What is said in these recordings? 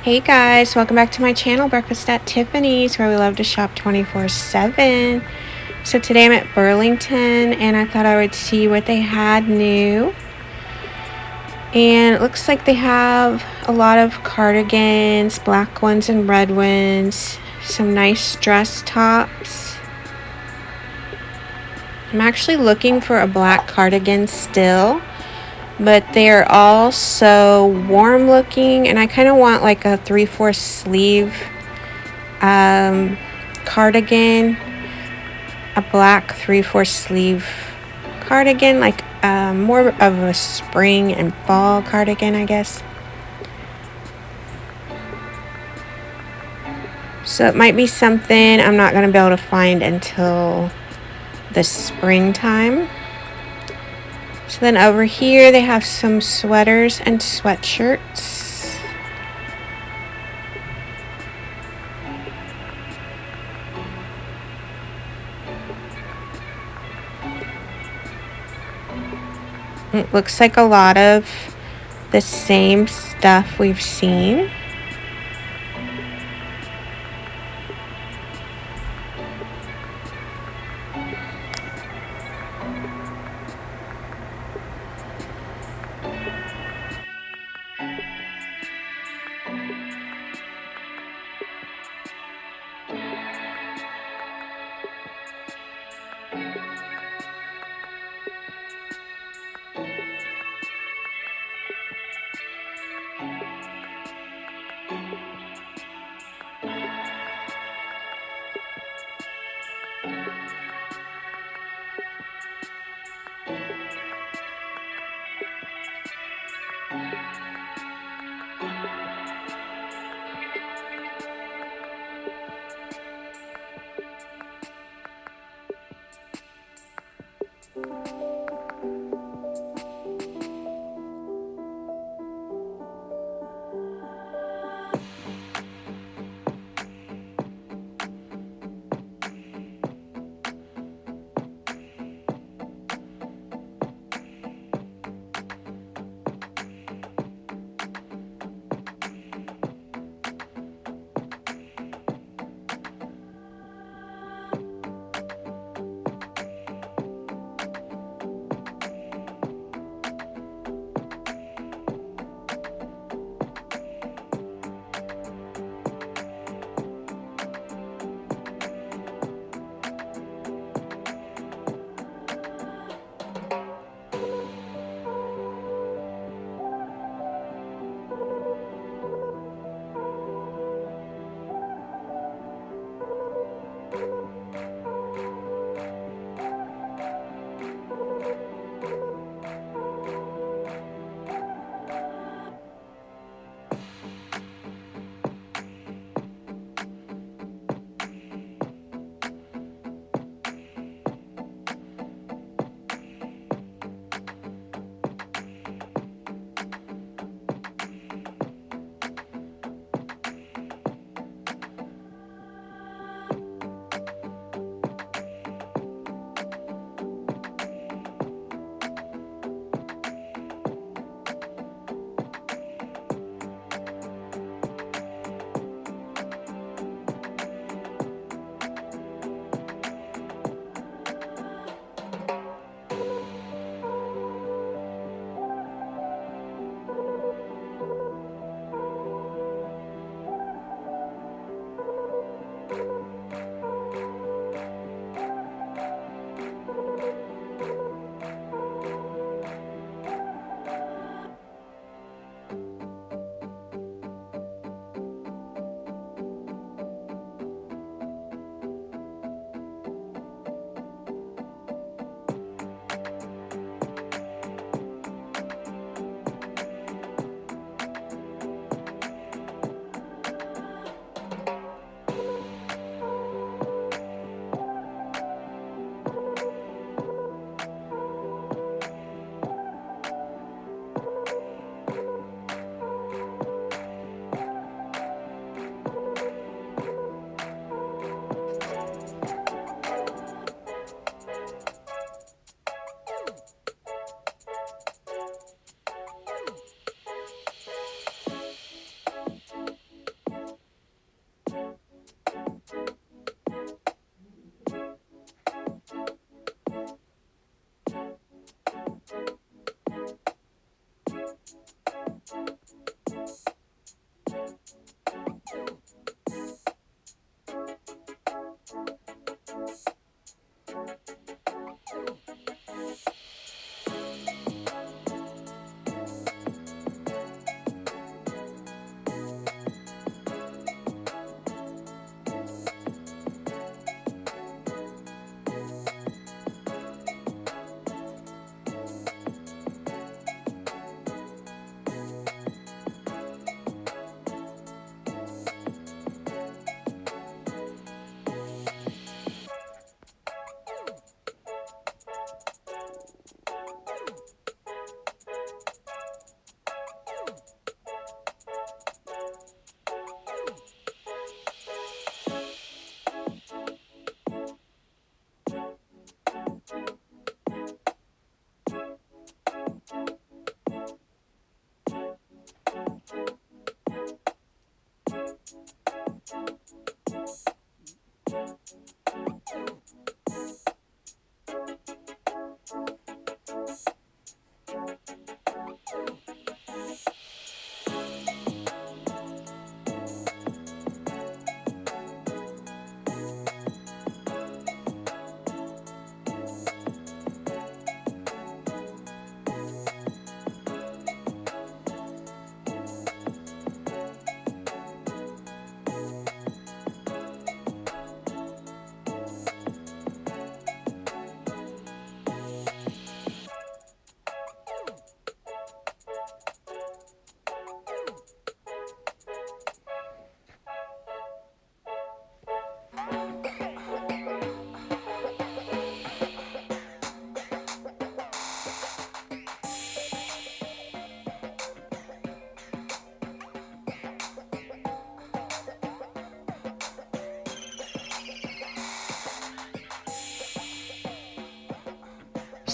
Hey guys, welcome back to my channel, Breakfast at Tiffany's, where we love to shop 24/7. So today I'm at Burlington and I thought I would see what they had new. And it looks like they have a lot of cardigans, black ones and red ones, some nice dress tops. I'm actually looking for a black cardigan still, but they're all so warm looking, and I kind of want like a 3/4 sleeve cardigan, a black 3/4 sleeve cardigan, like more of a spring and fall cardigan, I guess. So it might be something I'm not going to be able to find until the springtime. So then over here they have some sweaters and sweatshirts. It looks like a lot of the same stuff we've seen.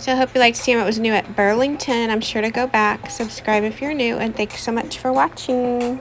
So I hope you liked seeing what was new at Burlington. I'm sure to go back. Subscribe if you're new, and thanks so much for watching.